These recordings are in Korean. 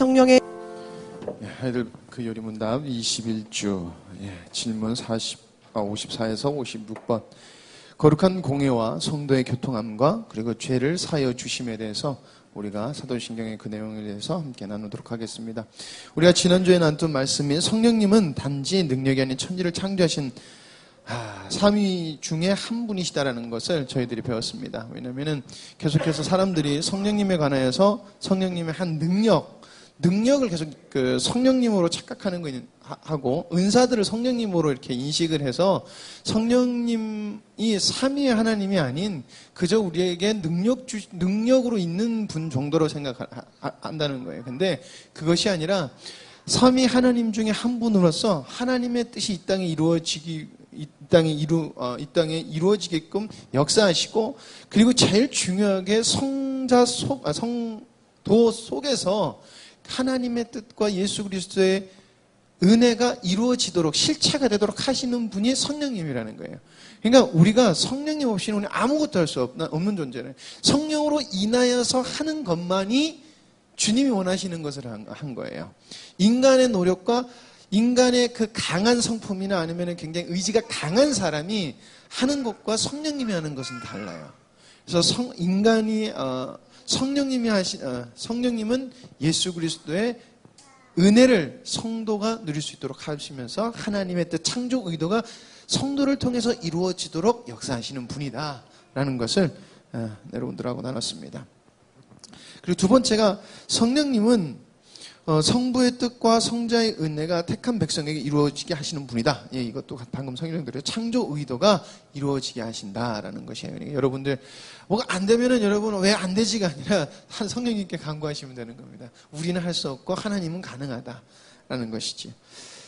성령의 아이들 그 요리문답 21주 질문 54에서 56번 거룩한 공예와 성도의 교통함과 그리고 죄를 사하여 주심에 대해서 우리가 사도신경의 그 내용에 대해서 함께 나누도록 하겠습니다. 우리가 지난주에 나눈 말씀이 성령님은 단지 능력이 아닌 천지를 창조하신 삼위 중에 한 분이시다라는 것을 저희들이 배웠습니다. 왜냐하면 계속해서 사람들이 성령님에 관하여서 성령님의 한 능력을 계속 그 성령님으로 착각하는 거 하고 은사들을 성령님으로 이렇게 인식을 해서 성령님이 삼위의 하나님이 아닌 그저 우리에게 능력으로 있는 분 정도로 생각한다는 거예요. 근데 그것이 아니라 삼위 하나님 중에 한 분으로서 하나님의 뜻이 이 땅에 이루어지게끔 역사하시고, 그리고 제일 중요하게 성도 속에서 하나님의 뜻과 예수 그리스도의 은혜가 이루어지도록 실체가 되도록 하시는 분이 성령님이라는 거예요. 그러니까 우리가 성령님 없이는 우리 아무것도 할 수 없는 존재예요. 성령으로 인하여서 하는 것만이 주님이 원하시는 것을 한 거예요. 인간의 노력과 인간의 그 강한 성품이나 아니면 굉장히 의지가 강한 사람이 하는 것과 성령님이 하는 것은 달라요. 그래서 성령님은 예수 그리스도의 은혜를 성도가 누릴 수 있도록 하시면서 하나님의 뜻 창조 의도가 성도를 통해서 이루어지도록 역사하시는 분이다라는 것을 여러분들하고 나눴습니다. 그리고 두 번째가 성령님은 성부의 뜻과 성자의 은혜가 택한 백성에게 이루어지게 하시는 분이다. 이것도 방금 성령님들의 창조 의도가 이루어지게 하신다라는 것이에요. 그러니까 여러분들 뭐가 안 되면은 여러분 왜 안 되지가 아니라 성령님께 간구하시면 되는 겁니다. 우리는 할 수 없고 하나님은 가능하다라는 것이지.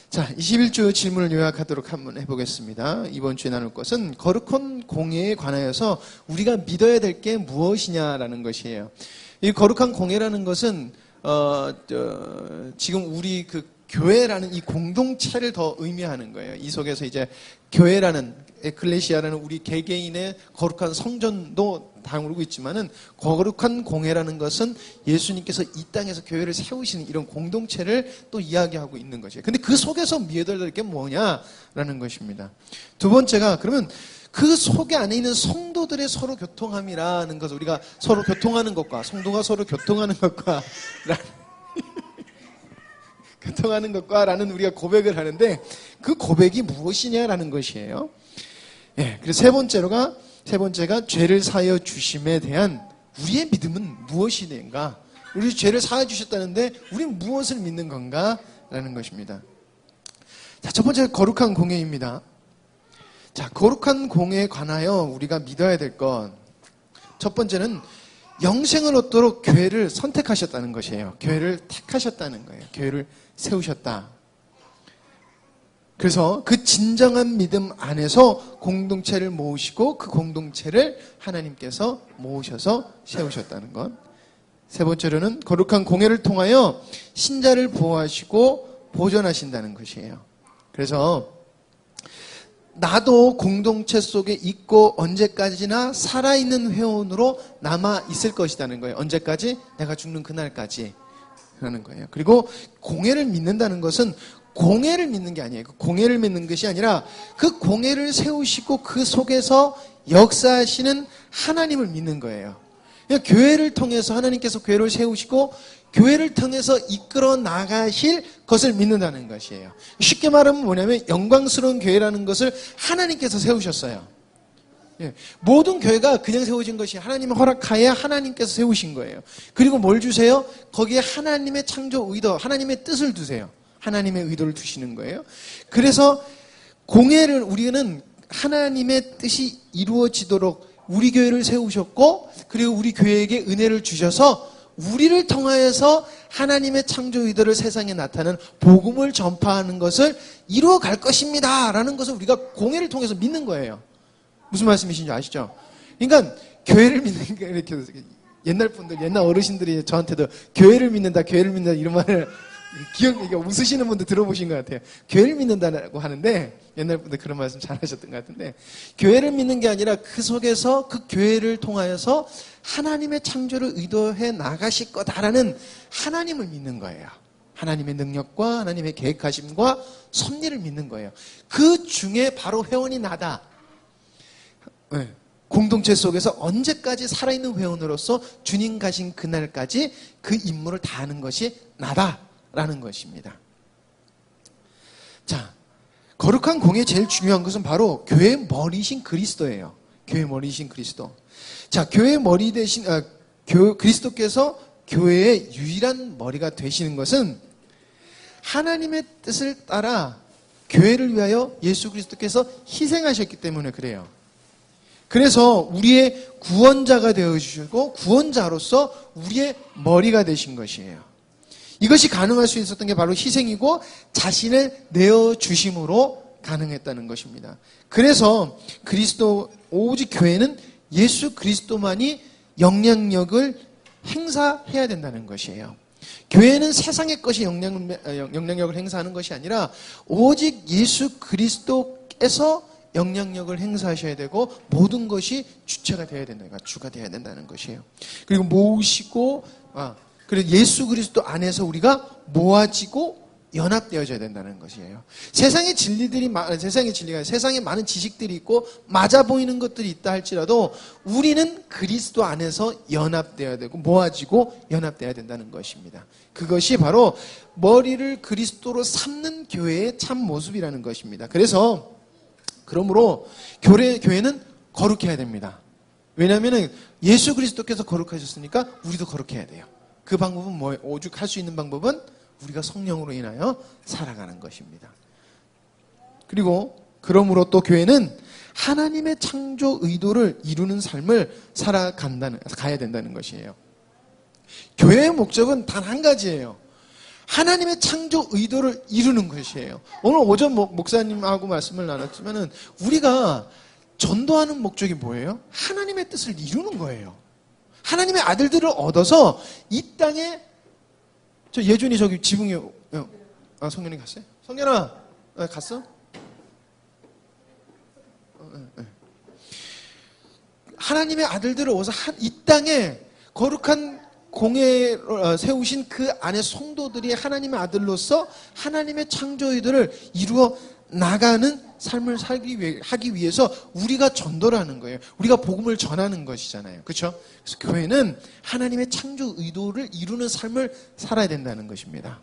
자, 21주 질문을 요약하도록 한번 해보겠습니다. 이번 주에 나눌 것은 거룩한 공예에 관하여서 우리가 믿어야 될 게 무엇이냐라는 것이에요. 이 거룩한 공예라는 것은 지금 우리 그 교회라는 이 공동체를 더 의미하는 거예요. 이 속에서 이제 교회라는 에클레시아라는 우리 개개인의 거룩한 성전도 다루고 있지만은 거룩한 공예라는 것은 예수님께서 이 땅에서 교회를 세우시는 이런 공동체를 또 이야기하고 있는 것이에요. 근데 그 속에서 믿어야 될 게 뭐냐라는 것입니다. 두 번째가 그러면 그 속에 안에 있는 성도들의 서로 교통함이라는 것을 우리가 서로 교통하는 것과 성도가 서로 교통하는 것과 교통하는 것과라는 우리가 고백을 하는데 그 고백이 무엇이냐라는 것이에요. 그래서 세 번째가 죄를 사하여 주심에 대한 우리의 믿음은 무엇이든가, 우리 죄를 사하여 주셨다는데 우리는 무엇을 믿는 건가라는 것입니다. 자, 첫 번째 거룩한 공예입니다. 자, 거룩한 공예에 관하여 우리가 믿어야 될 것. 첫 번째는 영생을 얻도록 교회를 선택하셨다는 것이에요. 교회를 택하셨다는 거예요. 교회를 세우셨다. 그래서 그 진정한 믿음 안에서 공동체를 모으시고 그 공동체를 하나님께서 모으셔서 세우셨다는 것. 세 번째로는 거룩한 공예를 통하여 신자를 보호하시고 보존하신다는 것이에요. 그래서 나도 공동체 속에 있고 언제까지나 살아있는 회원으로 남아 있을 것이라는 거예요. 언제까지? 내가 죽는 그날까지 하는 거예요. 그리고 공예를 믿는다는 것은 공예를 믿는 게 아니에요. 공예를 믿는 것이 아니라 그 공예를 세우시고 그 속에서 역사하시는 하나님을 믿는 거예요. 그러니까 교회를 통해서 하나님께서 교회를 세우시고 교회를 통해서 이끌어 나가실 것을 믿는다는 것이에요. 쉽게 말하면 뭐냐면 영광스러운 교회라는 것을 하나님께서 세우셨어요. 모든 교회가 그냥 세워진 것이 하나님의 허락하에 하나님께서 세우신 거예요. 그리고 뭘 주세요? 거기에 하나님의 창조 의도, 하나님의 뜻을 두세요. 하나님의 의도를 두시는 거예요. 그래서 공예를 우리는 하나님의 뜻이 이루어지도록 우리 교회를 세우셨고, 그리고 우리 교회에게 은혜를 주셔서 우리를 통하여서 하나님의 창조 의도를 세상에 나타내는 복음을 전파하는 것을 이루어갈 것입니다 라는 것을 우리가 공예를 통해서 믿는 거예요. 무슨 말씀이신지 아시죠? 그러니까 교회를 믿는 게 이렇게 옛날 어르신들이 저한테도 교회를 믿는다 이런 말을 이게 웃으시는 분들 들어보신 것 같아요. 교회를 믿는다고 하는데, 옛날 분들 그런 말씀 잘 하셨던 것 같은데, 교회를 믿는 게 아니라 그 속에서 그 교회를 통하여서 하나님의 창조를 의도해 나가실 거다라는 하나님을 믿는 거예요. 하나님의 능력과 하나님의 계획하심과 섭리를 믿는 거예요. 그 중에 바로 회원이 나다. 네. 공동체 속에서 언제까지 살아있는 회원으로서 주님 가신 그날까지 그 임무를 다하는 것이 나다라는 것입니다. 자, 거룩한 공예의 제일 중요한 것은 바로 교회의 머리이신 그리스도예요. 교회의 머리이신 그리스도. 자, 교회의 머리 대신 그리스도께서 교회의 유일한 머리가 되시는 것은 하나님의 뜻을 따라 교회를 위하여 예수 그리스도께서 희생하셨기 때문에 그래요. 그래서 우리의 구원자가 되어주시고 구원자로서 우리의 머리가 되신 것이에요. 이것이 가능할 수 있었던 게 바로 희생이고 자신을 내어주심으로 가능했다는 것입니다. 그래서 오직 교회는 예수 그리스도만이 영향력을 행사해야 된다는 것이에요. 교회는 세상의 것이 영향력을 행사하는 것이 아니라 오직 예수 그리스도께서 영향력을 행사하셔야 되고 모든 것이 주체가 되어야 된다. 주가 되어야 된다는 것이에요. 그리고 모으시고 그리고 예수 그리스도 안에서 우리가 모아지고 연합되어져야 된다는 것이에요. 세상의 세상에 많은 지식들이 있고 맞아 보이는 것들이 있다 할지라도 우리는 그리스도 안에서 연합되어야 되고 모아지고 연합되어야 된다는 것입니다. 그것이 바로 머리를 그리스도로 삼는 교회의 참 모습이라는 것입니다. 그러므로 교회는 거룩해야 됩니다. 왜냐하면 예수 그리스도께서 거룩하셨으니까 우리도 거룩해야 돼요. 그 방법은 뭐예요? 오직 할 수 있는 방법은 우리가 성령으로 인하여 살아가는 것입니다. 그러므로 또 교회는 하나님의 창조 의도를 이루는 삶을 가야 된다는 것이에요. 교회의 목적은 단 한 가지예요. 하나님의 창조 의도를 이루는 것이에요. 오늘 오전 목사님하고 말씀을 나눴지만은 우리가 전도하는 목적이 뭐예요? 하나님의 뜻을 이루는 거예요. 하나님의 아들들을 얻어서 이 땅에 예준이 저기 지붕에 성현이 갔어요? 성현아 갔어? 하나님의 아들들을 얻어서 이 땅에 거룩한 공예를 세우신 그 안에 성도들이 하나님의 아들로서 하나님의 창조 의도를 이루어 나가는 삶을 하기 위해서 우리가 전도를 하는 거예요. 우리가 복음을 전하는 것이잖아요. 그렇죠? 그래서 교회는 하나님의 창조 의도를 이루는 삶을 살아야 된다는 것입니다.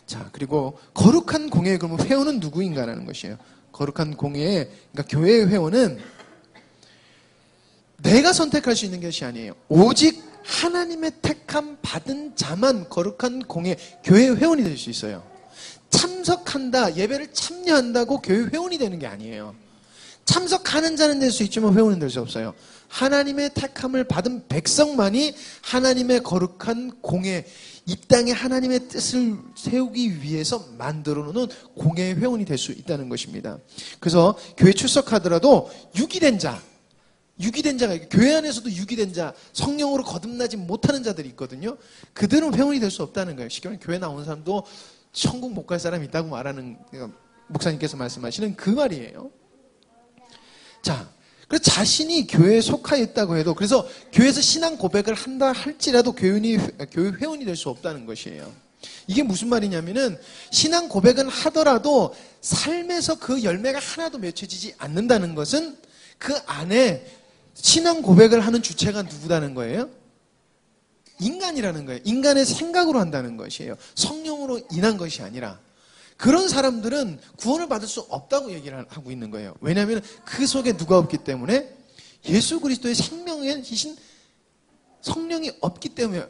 자, 그리고 거룩한 공예의 그러면 회원은 누구인가라는 것이에요. 거룩한 공예의 그러니까 교회의 회원은 내가 선택할 수 있는 것이 아니에요. 오직 하나님의 택함 받은 자만 거룩한 교회 회원이 될 수 있어요. 참석한다, 예배를 참여한다고 교회 회원이 되는 게 아니에요. 참석하는 자는 될 수 있지만 회원은 될 수 없어요. 하나님의 택함을 받은 백성만이 하나님의 거룩한 이 땅에 하나님의 뜻을 세우기 위해서 만들어 놓은 공예 회원이 될 수 있다는 것입니다. 그래서 교회 출석하더라도 유기된 자가 교회 안에서도 유기된 자, 성령으로 거듭나지 못하는 자들이 있거든요. 그들은 회원이 될 수 없다는 거예요. 쉽게 말하면 교회 나온 사람도 천국 못 갈 사람이 있다고 말하는 목사님께서 말씀하시는 그 말이에요. 자, 그래서 자신이 교회에 속하여 있다고 해도 그래서 교회에서 신앙 고백을 한다 할지라도 교회 회원이 될 수 없다는 것이에요. 이게 무슨 말이냐면은 신앙 고백은 하더라도 삶에서 그 열매가 하나도 맺혀지지 않는다는 것은 그 안에 신앙 고백을 하는 주체가 누구다는 거예요? 인간이라는 거예요. 인간의 생각으로 한다는 것이에요. 성령으로 인한 것이 아니라. 그런 사람들은 구원을 받을 수 없다고 얘기를 하고 있는 거예요. 왜냐하면 그 속에 누가 없기 때문에 예수 그리스도의 생명이신 성령이 없기 때문에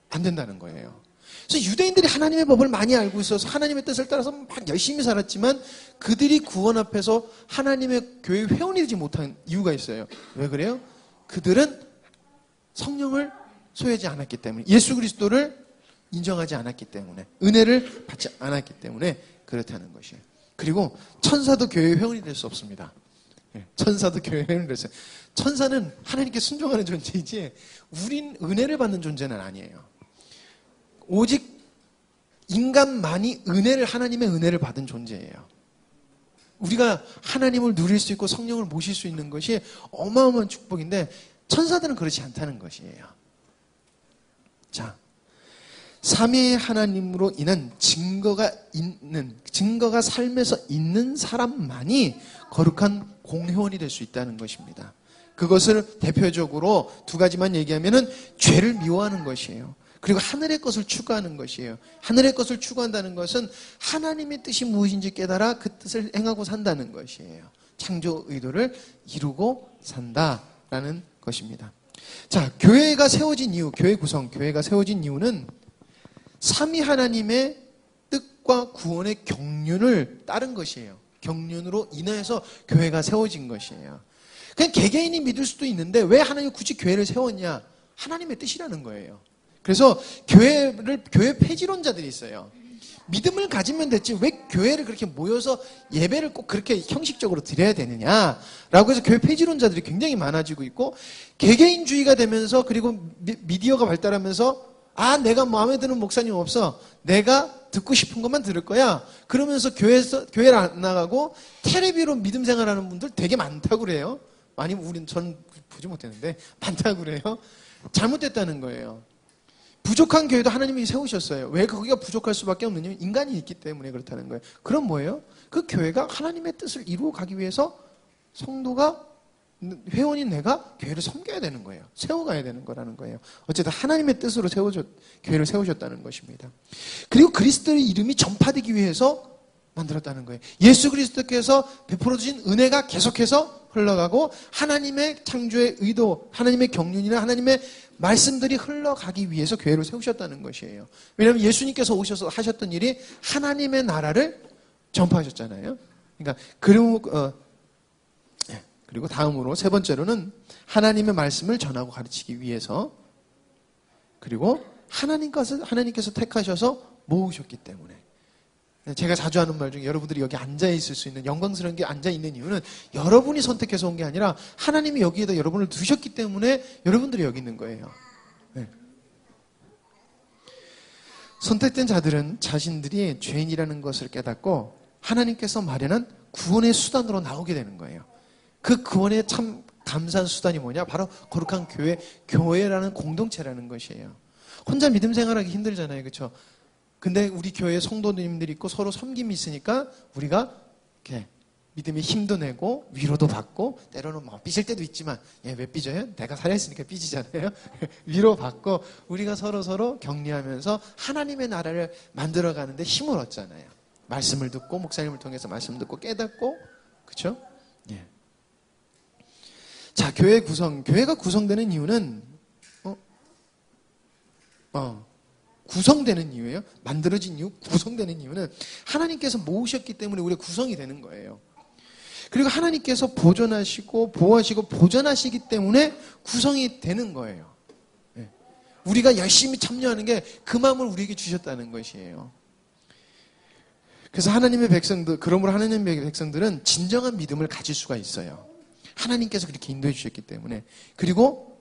안 된다는 거예요. 그래서 유대인들이 하나님의 법을 많이 알고 있어서 하나님의 뜻을 따라서 막 열심히 살았지만 그들이 구원 앞에서 하나님의 교회 회원이 되지 못한 이유가 있어요. 왜 그래요? 그들은 성령을 소유하지 않았기 때문에, 예수 그리스도를 인정하지 않았기 때문에, 은혜를 받지 않았기 때문에 그렇다는 것이에요. 그리고 천사도 교회 회원이 될 수 없습니다. 천사도 교회 회원이 될 수 없어요. 천사는 하나님께 순종하는 존재이지 우린 은혜를 받는 존재는 아니에요. 오직 인간만이 하나님의 은혜를 받은 존재예요. 우리가 하나님을 누릴 수 있고 성령을 모실 수 있는 것이 어마어마한 축복인데 천사들은 그렇지 않다는 것이에요. 자, 삼위의 하나님으로 인한 증거가 삶에서 있는 사람만이 거룩한 공회원이 될 수 있다는 것입니다. 그것을 대표적으로 두 가지만 얘기하면은 죄를 미워하는 것이에요. 그리고 하늘의 것을 추구하는 것이에요. 하늘의 것을 추구한다는 것은 하나님의 뜻이 무엇인지 깨달아 그 뜻을 행하고 산다는 것이에요. 창조 의도를 이루고 산다라는 것입니다. 자, 교회가 세워진 이유는 삼위 하나님의 뜻과 구원의 경륜을 따른 것이에요. 경륜으로 인해서 교회가 세워진 것이에요. 그냥 개개인이 믿을 수도 있는데 왜 하나님이 굳이 교회를 세웠냐? 하나님의 뜻이라는 거예요. 그래서 교회 폐지론자들이 있어요. 믿음을 가지면 됐지 왜 교회를 그렇게 모여서 예배를 꼭 그렇게 형식적으로 드려야 되느냐라고 해서 교회 폐지론자들이 굉장히 많아지고 있고, 개개인주의가 되면서 그리고 미디어가 발달하면서 내가 마음에 드는 목사님 없어, 내가 듣고 싶은 것만 들을 거야, 그러면서 교회를 안 나가고 텔레비로 믿음 생활하는 분들 되게 많다고 그래요. 저는 보지 못했는데 많다고 그래요. 잘못됐다는 거예요. 부족한 교회도 하나님이 세우셨어요. 왜 거기가 부족할 수밖에 없느냐? 인간이 있기 때문에 그렇다는 거예요. 그럼 뭐예요? 그 교회가 하나님의 뜻을 이루어 가기 위해서 성도가, 회원인 내가 교회를 섬겨야 되는 거예요. 세워가야 되는 거라는 거예요. 어쨌든 하나님의 뜻으로 교회를 세우셨다는 것입니다. 그리고 그리스도의 이름이 전파되기 위해서 만들었다는 거예요. 예수 그리스도께서 베풀어 주신 은혜가 계속해서 흘러가고 하나님의 창조의 의도, 하나님의 경륜이나 하나님의 말씀들이 흘러가기 위해서 교회를 세우셨다는 것이에요. 왜냐하면 예수님께서 오셔서 하셨던 일이 하나님의 나라를 전파하셨잖아요. 그러니까 그리고 다음으로 세 번째로는 하나님의 말씀을 전하고 가르치기 위해서, 그리고 하나님께서 택하셔서 모으셨기 때문에. 제가 자주 하는 말 중에 여러분들이 여기 앉아있을 수 있는, 영광스러운 게 앉아있는 이유는 여러분이 선택해서 온 게 아니라 하나님이 여기에다 여러분을 두셨기 때문에 여러분들이 여기 있는 거예요. 네. 선택된 자들은 자신들이 죄인이라는 것을 깨닫고 하나님께서 마련한 구원의 수단으로 나오게 되는 거예요. 그 구원의 참 감사한 수단이 뭐냐? 바로 거룩한 교회라는 공동체라는 것이에요. 혼자 믿음 생활하기 힘들잖아요. 그렇죠? 근데 우리 교회에 성도님들이 있고 서로 섬김이 있으니까 우리가 이렇게 믿음의 힘도 내고 위로도 받고, 때로는 삐질 때도 있지만, 왜 삐져요? 내가 살아있으니까 삐지잖아요. 위로받고 우리가 서로 격려하면서 하나님의 나라를 만들어가는데 힘을 얻잖아요. 말씀을 듣고, 목사님을 통해서 말씀 듣고 깨닫고, 그렇죠? 예. 자, 교회가 구성되는 이유는 구성되는 이유예요. 만들어진 이유, 구성되는 이유는 하나님께서 모으셨기 때문에 우리가 구성이 되는 거예요. 그리고 하나님께서 보존하시고 보호하시고 보전하시기 때문에 구성이 되는 거예요. 우리가 열심히 참여하는 게 그 마음을 우리에게 주셨다는 것이에요. 그래서 그러므로 하나님의 백성들은 진정한 믿음을 가질 수가 있어요. 하나님께서 그렇게 인도해 주셨기 때문에. 그리고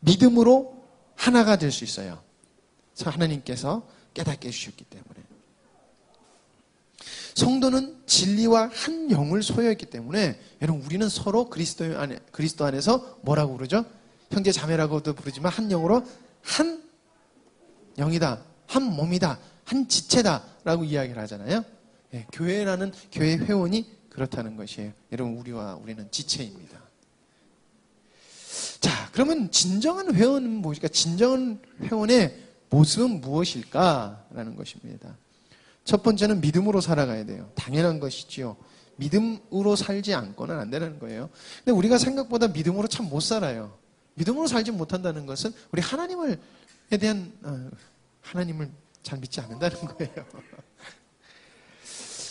믿음으로 하나가 될 수 있어요. 하나님께서 깨닫게 해주셨기 때문에. 성도는 진리와 한 영을 소유했기 때문에, 여러분, 우리는 서로 그리스도 안에서 뭐라고 부르죠? 형제 자매라고도 부르지만 한 영으로 한 영이다, 한 몸이다, 한 지체다 라고 이야기를 하잖아요. 교회라는 교회 회원이 그렇다는 것이에요. 여러분, 우리는 지체입니다. 자, 그러면 진정한 회원은 무엇일까? 진정한 회원의 모습은 무엇일까라는 것입니다. 첫 번째는 믿음으로 살아가야 돼요. 당연한 것이지요. 믿음으로 살지 않고는 안 되는 거예요. 근데 우리가 생각보다 믿음으로 참 못 살아요. 믿음으로 살지 못한다는 것은 우리 하나님을 잘 믿지 않는다는 거예요.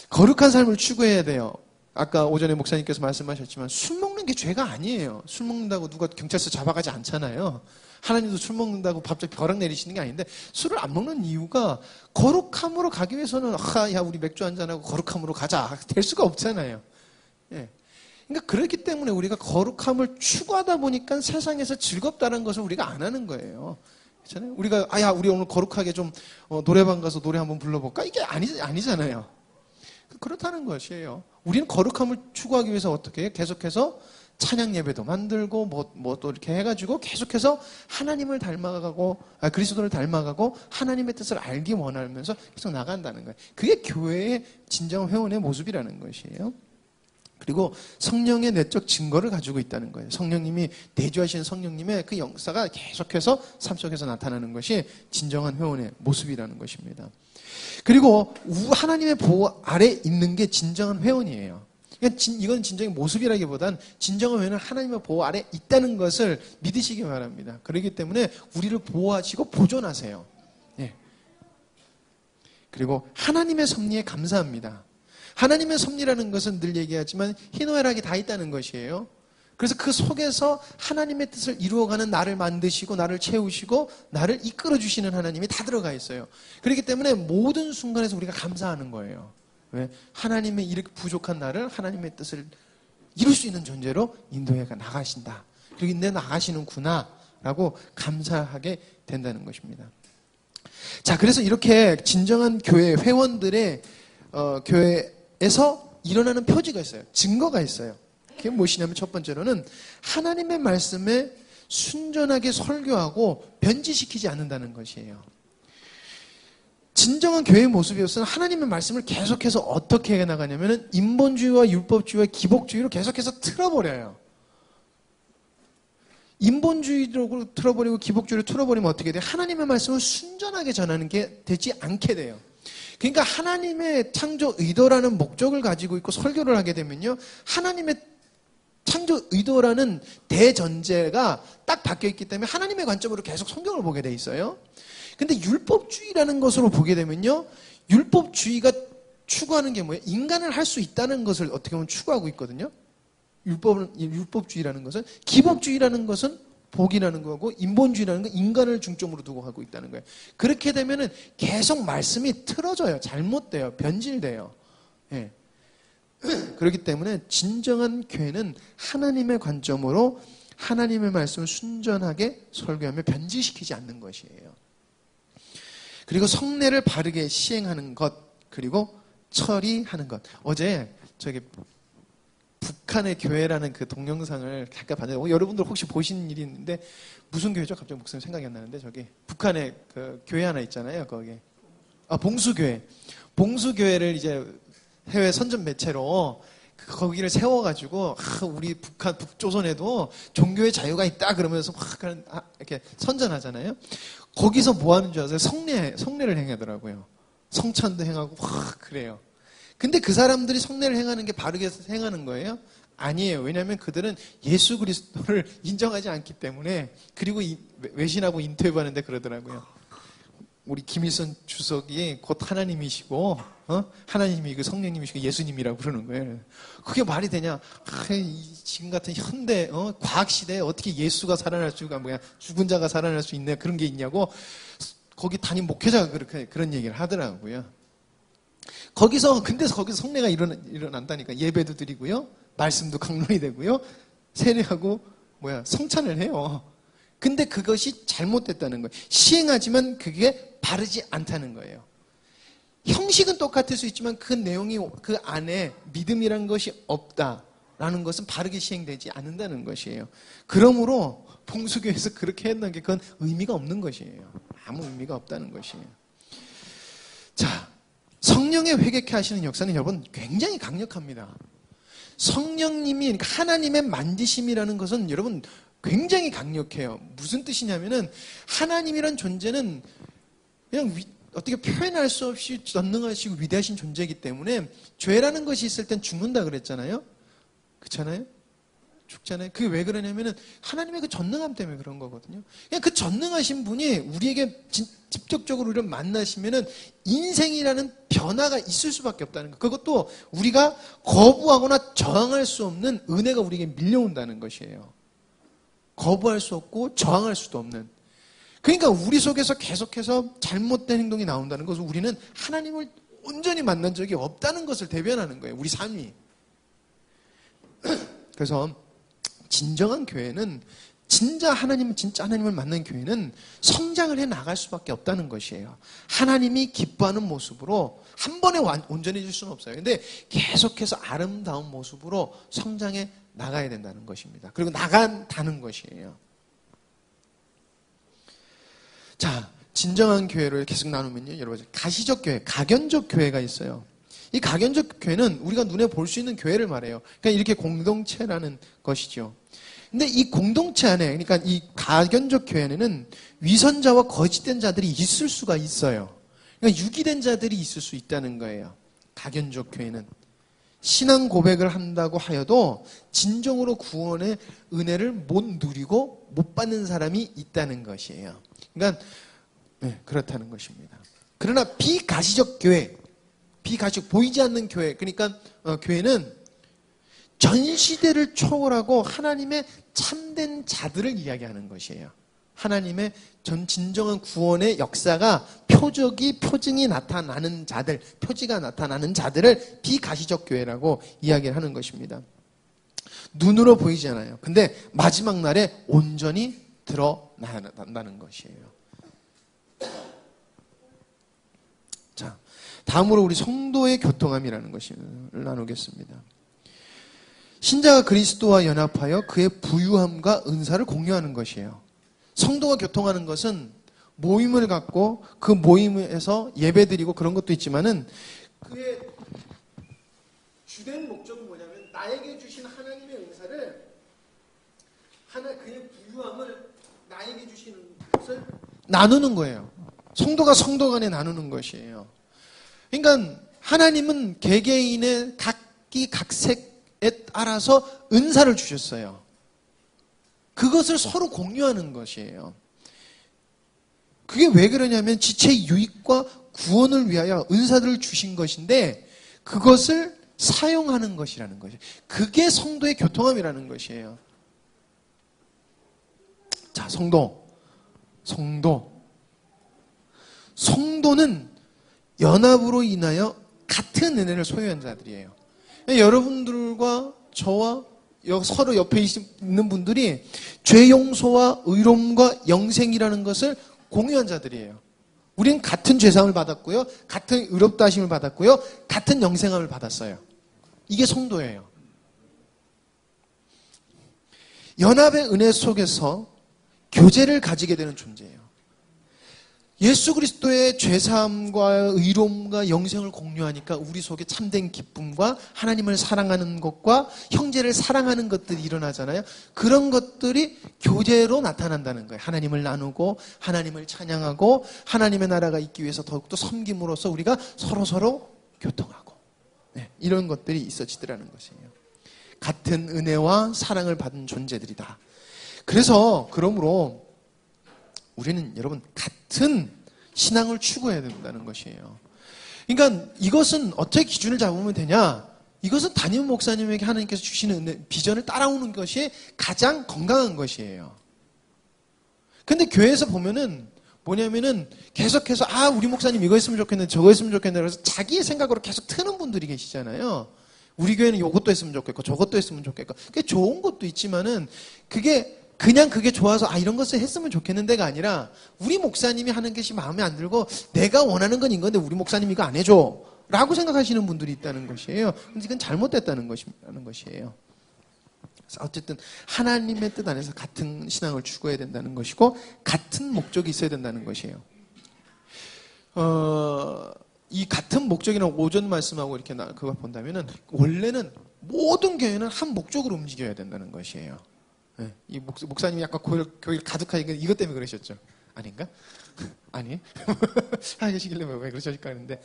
거룩한 삶을 추구해야 돼요. 아까 오전에 목사님께서 말씀하셨지만 술 먹는 게 죄가 아니에요. 술 먹는다고 누가 경찰서 잡아가지 않잖아요. 하나님도 술 먹는다고 갑자기 벼락 내리시는 게 아닌데, 술을 안 먹는 이유가 거룩함으로 가기 위해서는 우리 맥주 한잔하고 거룩함으로 가자 될 수가 없잖아요. 그러니까 그렇기 때문에 우리가 거룩함을 추구하다 보니까 세상에서 즐겁다는 것을 우리가 안 하는 거예요. 그렇잖아요. 우리가 우리 오늘 거룩하게 좀 노래방 가서 노래 한번 불러볼까? 이게 아니잖아요. 그렇다는 것이에요. 우리는 거룩함을 추구하기 위해서 어떻게 해요? 계속해서 찬양 예배도 만들고 뭐 또 이렇게 해가지고 계속해서 하나님을 닮아가고 그리스도를 닮아가고 하나님의 뜻을 알기 원하면서 계속 나간다는 거예요. 그게 교회의 진정한 회원의 모습이라는 것이에요. 그리고 성령의 내적 증거를 가지고 있다는 거예요. 성령님이 내주하시는 성령님의 그 역사가 계속해서 삶 속에서 나타나는 것이 진정한 회원의 모습이라는 것입니다. 그리고 하나님의 보호 아래 있는 게 진정한 회원이에요. 이건 진정한 모습이라기보단 진정한 회원은 하나님의 보호 아래 있다는 것을 믿으시기 바랍니다. 그렇기 때문에 우리를 보호하시고 보존하세요. 예. 그리고 하나님의 섭리에 감사합니다. 하나님의 섭리라는 것은 늘 얘기하지만 희노애락이 다 있다는 것이에요. 그래서 그 속에서 하나님의 뜻을 이루어가는 나를 만드시고 나를 채우시고 나를 이끌어주시는 하나님이 다 들어가 있어요. 그렇기 때문에 모든 순간에서 우리가 감사하는 거예요. 왜? 하나님의 이렇게 부족한 나를 하나님의 뜻을 이룰 수 있는 존재로 인도해 나가신다. 그리고 인도해 나가시는구나 라고 감사하게 된다는 것입니다. 자, 그래서 이렇게 진정한 교회 회원들의 교회에서 일어나는 표지가 있어요. 증거가 있어요. 그게 무엇이냐면 첫 번째로는 하나님의 말씀에 순전하게 설교하고 변질시키지 않는다는 것이에요. 진정한 교회의 모습이었으면 하나님의 말씀을 계속해서 어떻게 해나가냐면 인본주의와 율법주의와 기복주의로 계속해서 틀어버려요. 인본주의로 틀어버리고 기복주의로 틀어버리면 어떻게 돼요? 하나님의 말씀을 순전하게 전하는 게 되지 않게 돼요. 그러니까 하나님의 창조 의도라는 목적을 가지고 있고 설교를 하게 되면요. 하나님의 창조 의도라는 대전제가 딱 바뀌어있기 때문에 하나님의 관점으로 계속 성경을 보게 돼 있어요. 근데 율법주의라는 것으로 보게 되면요. 율법주의가 추구하는 게 뭐예요? 인간을 할 수 있다는 것을 어떻게 보면 추구하고 있거든요. 율법주의라는 것은. 기복주의라는 것은 복이라는 거고 인본주의라는 건 인간을 중점으로 두고 하고 있다는 거예요. 그렇게 되면은 계속 말씀이 틀어져요. 잘못돼요. 변질돼요. 예. 그렇기 때문에 진정한 교회는 하나님의 관점으로 하나님의 말씀을 순전하게 설교하며 변질시키지 않는 것이에요. 그리고 성례를 바르게 시행하는 것, 그리고 처리하는 것. 어제 저기 북한의 교회라는 그 동영상을 잠깐 봤는데 여러분들 혹시 보신 일이 있는데 무슨 교회죠? 갑자기 목사님 생각이 안 나는데 저기 북한의 그 교회 하나 있잖아요. 거기 봉수교회. 봉수교회를 이제 해외 선전 매체로 거기를 세워가지고 우리 북조선에도 종교의 자유가 있다 그러면서 막 이렇게 선전하잖아요. 거기서 뭐 하는 줄 아세요? 성례를 행하더라고요. 성찬도 행하고 그래요. 근데 그 사람들이 성례를 행하는 게 바르게 행하는 거예요? 아니에요. 왜냐하면 그들은 예수 그리스도를 인정하지 않기 때문에. 그리고 외신하고 인터뷰하는데 그러더라고요. 우리 김일성 주석이 곧 하나님이시고 하나님이 그 성령님이시고 예수님이라고 그러는 거예요. 그게 말이 되냐? 지금 같은 현대 과학 시대에 어떻게 예수가 살아날 수가 죽은 자가 살아날 수 있냐 그런 게 있냐고 거기 담임 목회자가 그런 얘기를 하더라고요. 거기서 성례가 일어난다니까. 예배도 드리고요, 말씀도 강론이 되고요, 세례하고 성찬을 해요. 근데 그것이 잘못됐다는 거예요. 시행하지만 그게 바르지 않다는 거예요. 형식은 똑같을 수 있지만 그 내용이 그 안에 믿음이라는 것이 없다라는 것은 바르게 시행되지 않는다는 것이에요. 그러므로 봉수교에서 그렇게 했던 게 그건 의미가 없는 것이에요. 아무 의미가 없다는 것이에요. 자, 성령의 회개케 하시는 역사는 여러분 굉장히 강력합니다. 성령님이, 그러니까 하나님의 만지심이라는 것은 여러분 굉장히 강력해요. 무슨 뜻이냐면은 하나님이란 존재는 그냥 어떻게 표현할 수 없이 전능하시고 위대하신 존재이기 때문에 죄라는 것이 있을 땐 죽는다 그랬잖아요. 그렇잖아요? 죽잖아요. 그게 왜 그러냐면은 하나님의 그 전능함 때문에 그런 거거든요. 그냥 그 전능하신 분이 우리에게 직접적으로 우리를 만나시면은 인생이라는 변화가 있을 수밖에 없다는 거. 그것도 우리가 거부하거나 저항할 수 없는 은혜가 우리에게 밀려온다는 것이에요. 거부할 수 없고 저항할 수도 없는. 그러니까 우리 속에서 계속해서 잘못된 행동이 나온다는 것은 우리는 하나님을 온전히 만난 적이 없다는 것을 대변하는 거예요. 우리 삶이. 그래서 진정한 교회는 진짜 하나님을 만난 교회는 성장을 해 나갈 수밖에 없다는 것이에요. 하나님이 기뻐하는 모습으로 한 번에 온전해질 수는 없어요. 근데 계속해서 아름다운 모습으로 성장해 나가야 된다는 것입니다. 그리고 나간다는 것이에요. 자, 진정한 교회를 계속 나누면요, 여러분, 가시적 교회, 각연적 교회가 있어요. 이 각연적 교회는 우리가 눈에 볼 수 있는 교회를 말해요. 그러니까 이렇게 공동체라는 것이죠. 근데 이 공동체 안에, 그러니까 이 각연적 교회에는 위선자와 거짓된 자들이 있을 수가 있어요. 그러니까 유기된 자들이 있을 수 있다는 거예요. 각연적 교회는. 신앙 고백을 한다고 하여도 진정으로 구원의 은혜를 못 누리고 못 받는 사람이 있다는 것이에요. 그러니까 네, 그렇다는 것입니다. 그러나 비가시적 교회, 비가시적 보이지 않는 교회, 그러니까 교회는 전 시대를 초월하고 하나님의 참된 자들을 이야기하는 것이에요. 하나님의 진정한 구원의 역사가 표징이 나타나는 자들, 표지가 나타나는 자들을 비가시적 교회라고 이야기를 하는 것입니다. 눈으로 보이지 않아요. 근데 마지막 날에 온전히 드러난다는 것이에요. 자, 다음으로 우리 성도의 교통함이라는 것을 나누겠습니다. 신자가 그리스도와 연합하여 그의 부유함과 은사를 공유하는 것이에요. 성도가 교통하는 것은 모임을 갖고 그 모임에서 예배드리고 그런 것도 있지만은 그의 주된 목적은 뭐냐면 나에게 주신 하나님의 은사를 그의 부유함을 나에게 주시는 것을 나누는 거예요. 성도가 성도 간에 나누는 것이에요. 그러니까 하나님은 개개인의 각기 각색에 따라서 은사를 주셨어요. 그것을 서로 공유하는 것이에요. 그게 왜 그러냐면 지체의 유익과 구원을 위하여 은사들을 주신 것인데 그것을 사용하는 것이라는 것이에요. 그게 성도의 교통함이라는 것이에요. 자, 성도는 연합으로 인하여 같은 은혜를 소유한 자들이에요. 여러분들과 저와 서로 옆에 있는 분들이 죄 용서와 의로움과 영생이라는 것을 공유한 자들이에요. 우리는 같은 죄사함을 받았고요. 같은 의롭다 하심을 받았고요. 같은 영생함을 받았어요. 이게 성도예요. 연합의 은혜 속에서 교제를 가지게 되는 존재예요. 예수 그리스도의 죄사함과 의로움과 영생을 공유하니까 우리 속에 참된 기쁨과 하나님을 사랑하는 것과 형제를 사랑하는 것들이 일어나잖아요. 그런 것들이 교제로 나타난다는 거예요. 하나님을 나누고 하나님을 찬양하고 하나님의 나라가 있기 위해서 더욱더 섬김으로써 우리가 서로 교통하고 이런 것들이 있어지더라는 것이에요. 같은 은혜와 사랑을 받은 존재들이다. 그러므로 우리는 여러분 같은 신앙을 추구해야 된다는 것이에요. 그러니까 이것은 어떻게 기준을 잡으면 되냐? 이것은 담임 목사님에게 하나님께서 주시는 비전을 따라오는 것이 가장 건강한 것이에요. 근데 교회에서 보면은 뭐냐면은 계속해서 우리 목사님 이거 했으면 좋겠는데 저거 했으면 좋겠는데 그래서 자기의 생각으로 계속 트는 분들이 계시잖아요. 우리 교회는 이것도 했으면 좋겠고 저것도 했으면 좋겠고 그게 좋은 것도 있지만은 그게 좋아서 이런 것을 했으면 좋겠는데가 아니라 우리 목사님이 하는 것이 마음에 안 들고 내가 원하는 건 이건데 우리 목사님이 이거 안 해줘 라고 생각하시는 분들이 있다는 것이에요. 근데 이건 잘못됐다는 것이에요. 그래서 어쨌든 하나님의 뜻 안에서 같은 신앙을 추구해야 된다는 것이고 같은 목적이 있어야 된다는 것이에요. 이 같은 목적이라는 오전 말씀하고 이렇게 그거 본다면은 원래는 모든 교회는 한 목적으로 움직여야 된다는 것이에요. 네, 이 목사님이 약간 교회를 가득하게 이것 때문에 그러셨죠? 아닌가? 아니? 하시길래 왜 그러실까 했는데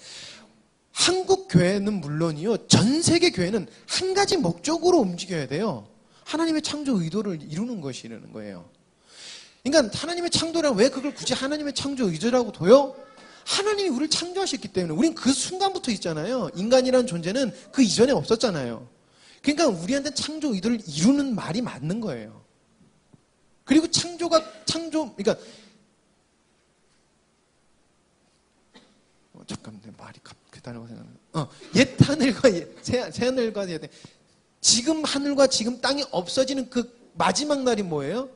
한국 교회는 물론이요. 전 세계 교회는 한 가지 목적으로 움직여야 돼요. 하나님의 창조 의도를 이루는 것이라는 거예요. 그러니까 하나님의 창조라면 왜 그걸 굳이 하나님의 창조 의도라고 둬요? 하나님이 우리를 창조하셨기 때문에 우린 그 순간부터 있잖아요. 인간이라는 존재는 그 이전에 없었잖아요. 그러니까 우리한테 창조 의도를 이루는 말이 맞는 거예요. 그리고 그러니까 잠깐만 내 말이 그다라고 생각나. 옛 하늘과 새 하늘과 지금 하늘과 지금 땅이 없어지는 그 마지막 날이 뭐예요?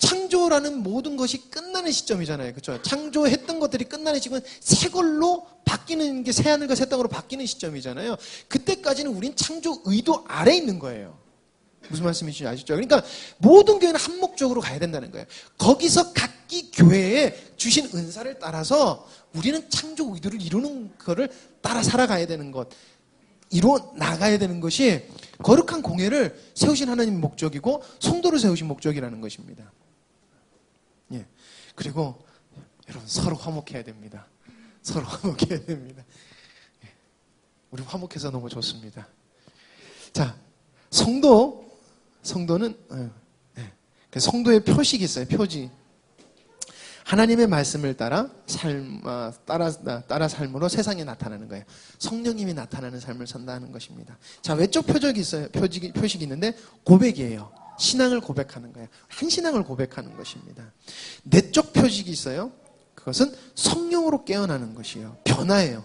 창조라는 모든 것이 끝나는 시점이잖아요. 그렇죠? 창조했던 것들이 끝나는 시점은 새 걸로 바뀌는 게 새하늘과 새 땅으로 바뀌는 시점이잖아요. 그때까지는 우린 창조 의도 아래에 있는 거예요. 무슨 말씀이신지 아시죠? 그러니까 모든 교회는 한 목적으로 가야 된다는 거예요. 거기서 각기 교회에 주신 은사를 따라서 우리는 창조 의도를 이루는 거를 따라 살아가야 되는 것, 이루어 나가야 되는 것이 거룩한 공예를 세우신 하나님의 목적이고 성도를 세우신 목적이라는 것입니다. 예. 그리고 여러분 서로 화목해야 됩니다. 서로 화목해야 됩니다. 예. 우리 화목해서 너무 좋습니다. 자, 성도는 성도의 표식이 있어요. 표지. 하나님의 말씀을 따라 삶으로 세상에 나타나는 거예요. 성령님이 나타나는 삶을 산다는 것입니다. 자, 외적 표적이 있어요. 표식이 있는데 고백이에요. 신앙을 고백하는 거예요. 한 신앙을 고백하는 것입니다. 내적 표식이 있어요. 그것은 성령으로 깨어나는 것이에요. 변화예요.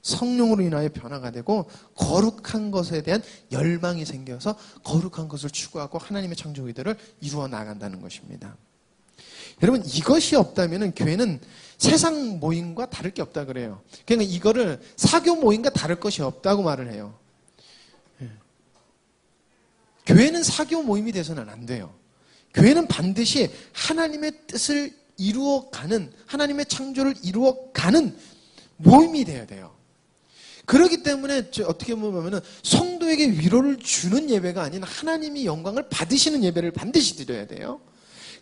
성령으로 인하여 변화가 되고 거룩한 것에 대한 열망이 생겨서 거룩한 것을 추구하고 하나님의 창조 의도를 이루어 나간다는 것입니다. 여러분, 이것이 없다면 교회는 세상 모임과 다를 게 없다 그래요. 그러니까 이거를 사교 모임과 다를 것이 없다고 말을 해요. 교회는 사교 모임이 돼서는 안 돼요. 교회는 반드시 하나님의 뜻을 이루어가는, 하나님의 창조를 이루어가는 모임이 돼야 돼요. 그렇기 때문에 어떻게 보면 성도에게 위로를 주는 예배가 아닌 하나님이 영광을 받으시는 예배를 반드시 드려야 돼요.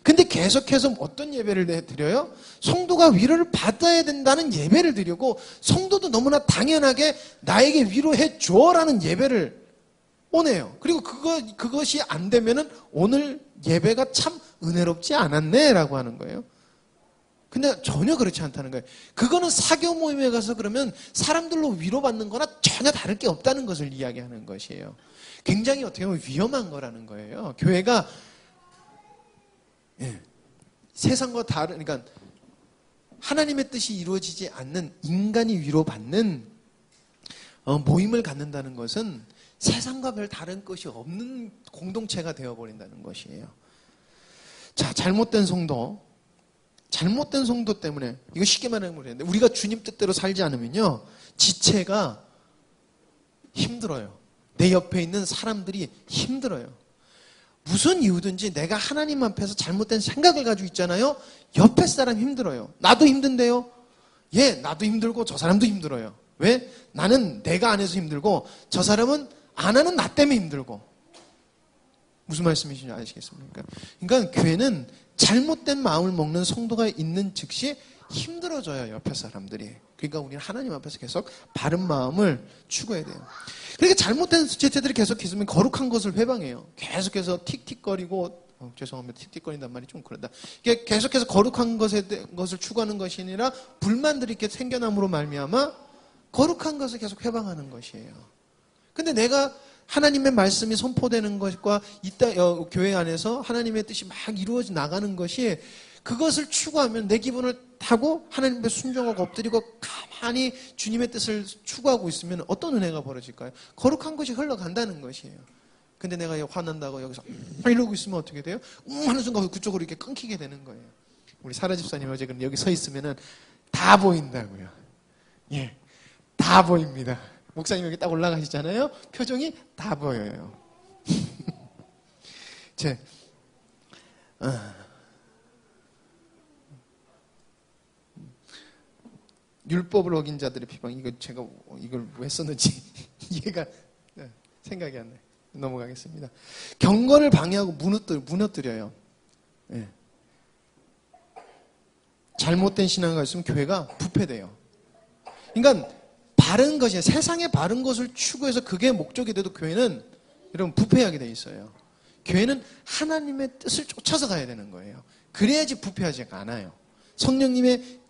근데 계속해서 어떤 예배를 드려요? 성도가 위로를 받아야 된다는 예배를 드리고 성도도 너무나 당연하게 나에게 위로해 줘라는 예배를 오네요. 그리고 그것이 안 되면은 오늘 예배가 참 은혜롭지 않았네라고 하는 거예요. 근데 전혀 그렇지 않다는 거예요. 그거는 사교 모임에 가서 그러면 사람들로 위로받는 거나 전혀 다를 게 없다는 것을 이야기하는 것이에요. 굉장히 어떻게 보면 위험한 거라는 거예요. 교회가 세상과 다른, 그러니까 하나님의 뜻이 이루어지지 않는 인간이 위로받는 모임을 갖는다는 것은 세상과 별 다른 것이 없는 공동체가 되어버린다는 것이에요. 자, 잘못된 성도 때문에, 이거 쉽게 말하면 모르겠는데, 우리가 주님 뜻대로 살지 않으면요, 지체가 힘들어요. 내 옆에 있는 사람들이 힘들어요. 무슨 이유든지 내가 하나님 앞에서 잘못된 생각을 가지고 있잖아요. 옆에 사람 힘들어요. 나도 힘든데요. 예, 나도 힘들고 저 사람도 힘들어요. 왜? 나는 내가 안 해서 힘들고 저 사람은 안 하는 나 때문에 힘들고. 무슨 말씀이신지 아시겠습니까? 그러니까 교회는 잘못된 마음을 먹는 성도가 있는 즉시 힘들어져요, 옆에 사람들이. 그러니까 우리는 하나님 앞에서 계속 바른 마음을 추구해야 돼요. 그러니까 잘못된 지체들이 계속 있으면 거룩한 것을 회방해요. 계속해서 틱틱거리고, 죄송합니다. 틱틱거린단 말이 좀 그런다. 계속해서 거룩한 것을 추구하는 것이 아니라 불만들이 이렇게 생겨남으로 말미암아 거룩한 것을 계속 회방하는 것이에요. 근데 내가 하나님의 말씀이 선포되는 것과 교회 안에서 하나님의 뜻이 막 이루어져 나가는 것이, 그것을 추구하면 내 기분을 타고 하나님의 순종하고 엎드리고 가만히 주님의 뜻을 추구하고 있으면 어떤 은혜가 벌어질까요? 거룩한 것이 흘러간다는 것이에요. 근데 내가 화난다고 여기서 이러고 있으면 어떻게 돼요? 하는 순간 그쪽으로 이렇게 끊기게 되는 거예요. 우리 사라 집사님 어제 여기 서 있으면은 다 보인다고요. 예, 다 보입니다. 목사님 여기 딱 올라가시잖아요. 표정이 다 보여요. 율법을 어긴 자들의 비방, 제가 이걸 왜 썼는지 이해가 생각이 안 나요. 넘어가겠습니다. 경건을 방해하고 무너뜨려요. 예. 잘못된 신앙을 가지면 교회가 부패돼요. 그러니까 바른 것이, 세상의 바른 것을 추구해서 그게 목적이 돼도 교회는 여러분 부패하게 돼 있어요. 교회는 하나님의 뜻을 쫓아서 가야 되는 거예요. 그래야지 부패하지 않아요. 성령님의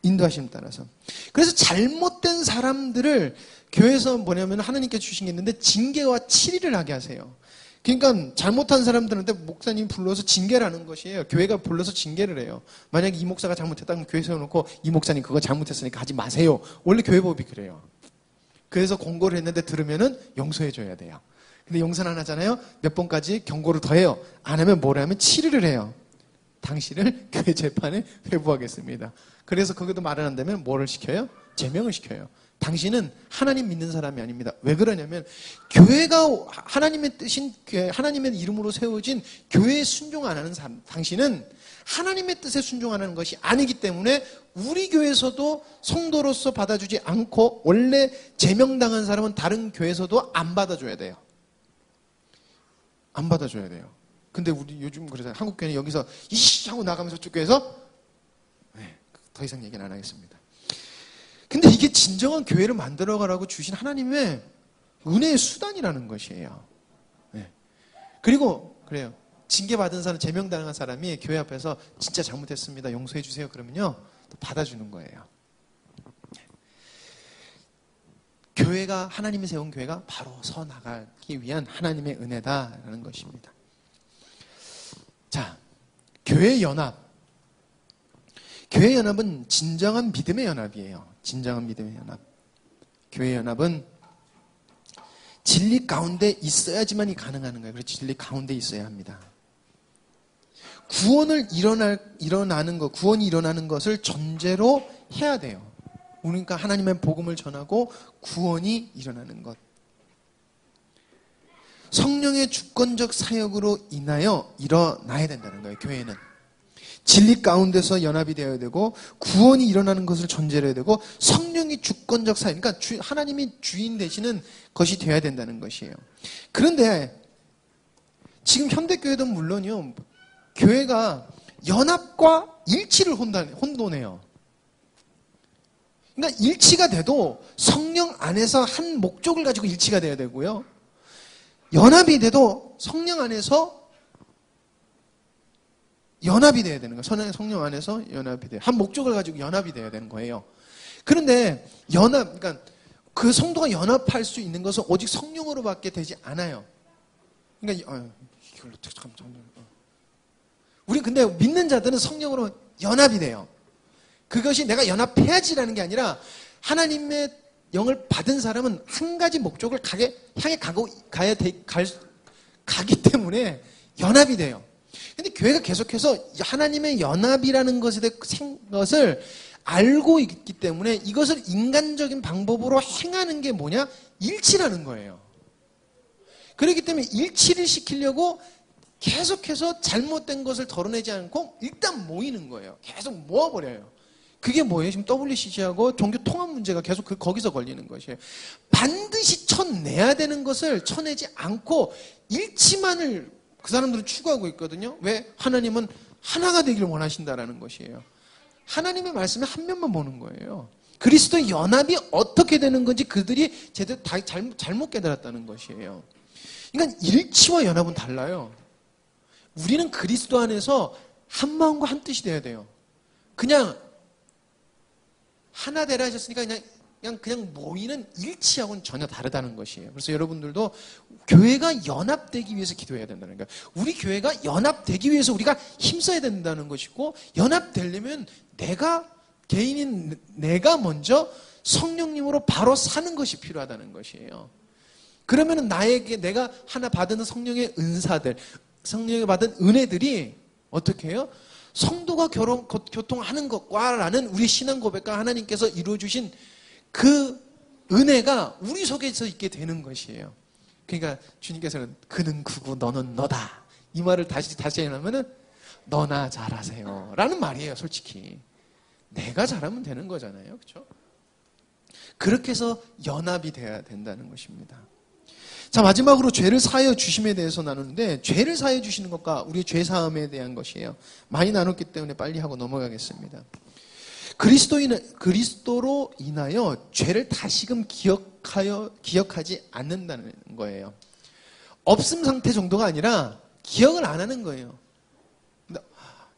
인도하심 따라서. 그래서 잘못된 사람들을 교회에서 뭐냐면 하나님께 주신 게 있는데 징계와 치리를 하게 하세요. 그러니까 잘못한 사람들한테 목사님 불러서 징계를 하는 것이에요. 교회가 불러서 징계를 해요. 만약에 이 목사가 잘못했다면 교회 세워놓고 이 목사님 그거 잘못했으니까 하지 마세요. 원래 교회법이 그래요. 그래서 공고를 했는데 들으면은 용서해줘야 돼요. 근데 용서는 안 하잖아요. 몇 번까지 경고를 더 해요. 안 하면 뭐라 하면 치리를 해요. 당신을 교회 재판에 회부하겠습니다. 그래서 거기도 말을 한다면 뭐를 시켜요? 제명을 시켜요. 당신은 하나님 믿는 사람이 아닙니다. 왜 그러냐면 교회가 하나님의 뜻인 하나님의 이름으로 세워진 교회에 순종 안 하는 사람, 당신은 하나님의 뜻에 순종 안 하는 것이 아니기 때문에 우리 교회에서도 성도로서 받아주지 않고 원래 제명당한 사람은 다른 교회에서도 안 받아줘야 돼요. 안 받아줘야 돼요. 근데 우리 요즘 그래서 한국 교회는 여기서 이씨 하고 나가면서 쭉 교회에서 더 이상 얘기는 안 하겠습니다. 근데 이게 진정한 교회를 만들어가라고 주신 하나님의 은혜의 수단이라는 것이에요. 네. 그리고 그래요. 징계받은 사람, 제명당한 사람이 교회 앞에서 진짜 잘못했습니다. 용서해 주세요. 그러면요. 또 받아주는 거예요. 교회가 하나님이 세운 교회가 바로 서 나가기 위한 하나님의 은혜다라는 것입니다. 자, 교회 연합. 교회 연합은 진정한 믿음의 연합이에요. 진정한 믿음의 연합. 교회 연합은 진리 가운데 있어야지만이 가능한 거예요. 그래서 진리 가운데 있어야 합니다. 구원이 일어나는 것을 전제로 해야 돼요. 그러니까 하나님의 복음을 전하고 구원이 일어나는 것. 성령의 주권적 사역으로 인하여 일어나야 된다는 거예요. 교회는. 진리 가운데서 연합이 되어야 되고 구원이 일어나는 것을 전제로 해야 되고 성령이 주권적 사역, 그러니까 하나님이 주인 되시는 것이 되어야 된다는 것이에요. 그런데 지금 현대교회도 물론이요. 교회가 연합과 일치를 혼돈해요. 그러니까 일치가 돼도 성령 안에서 한 목적을 가지고 일치가 돼야 되고요. 연합이 돼도 성령 안에서 연합이 돼야 되는 거예요. 성령 안에서 연합이 돼요. 한 목적을 가지고 연합이 돼야 되는 거예요. 그런데 그러니까 그 성도가 연합할 수 있는 것은 오직 성령으로밖에 되지 않아요. 그러니까 이걸로 우리 근데 믿는 자들은 성령으로 연합이 돼요. 그것이 내가 연합해야지라는 게 아니라 하나님의 영을 받은 사람은 한 가지 목적을 향해 가기 때문에 연합이 돼요. 근데 교회가 계속해서 하나님의 연합이라는 것을 알고 있기 때문에 이것을 인간적인 방법으로 행하는 게 뭐냐? 일치라는 거예요. 그렇기 때문에 일치를 시키려고 계속해서 잘못된 것을 덜어내지 않고 일단 모이는 거예요. 계속 모아버려요. 그게 뭐예요? 지금 WCC하고 종교 통합 문제가 계속 거기서 걸리는 것이에요. 반드시 쳐내야 되는 것을 쳐내지 않고 일치만을 그 사람들은 추구하고 있거든요. 왜? 하나님은 하나가 되기를 원하신다라는 것이에요. 하나님의 말씀에 한 면만 보는 거예요. 그리스도의 연합이 어떻게 되는 건지 그들이 제대로 다 잘못 깨달았다는 것이에요. 그러니까 일치와 연합은 달라요. 우리는 그리스도 안에서 한 마음과 한 뜻이 돼야 돼요. 그냥 하나 되라 하셨으니까 그냥 모이는 일치하고는 전혀 다르다는 것이에요. 그래서 여러분들도 교회가 연합되기 위해서 기도해야 된다는 거예요. 우리 교회가 연합되기 위해서 우리가 힘써야 된다는 것이고, 연합되려면 개인인 내가 먼저 성령님으로 바로 사는 것이 필요하다는 것이에요. 그러면은 내가 하나 받은 성령의 은사들, 성령이 받은 은혜들이 어떻게 해요? 성도가 교통하는 것과라는 우리 신앙 고백과 하나님께서 이루어주신 그 은혜가 우리 속에서 있게 되는 것이에요. 그러니까 주님께서는 그는 그고 너는 너다. 이 말을 다시 하면은 너나 잘하세요. 라는 말이에요, 솔직히. 내가 잘하면 되는 거잖아요. 그렇죠? 그렇게 해서 연합이 돼야 된다는 것입니다. 자, 마지막으로 죄를 사하여 주심에 대해서 나누는데, 죄를 사하여 주시는 것과 우리의 죄 사함에 대한 것이에요. 많이 나눴기 때문에 빨리 하고 넘어가겠습니다. 그리스도로 인하여 죄를 다시금 기억하지 않는다는 거예요. 없음 상태 정도가 아니라 기억을 안 하는 거예요.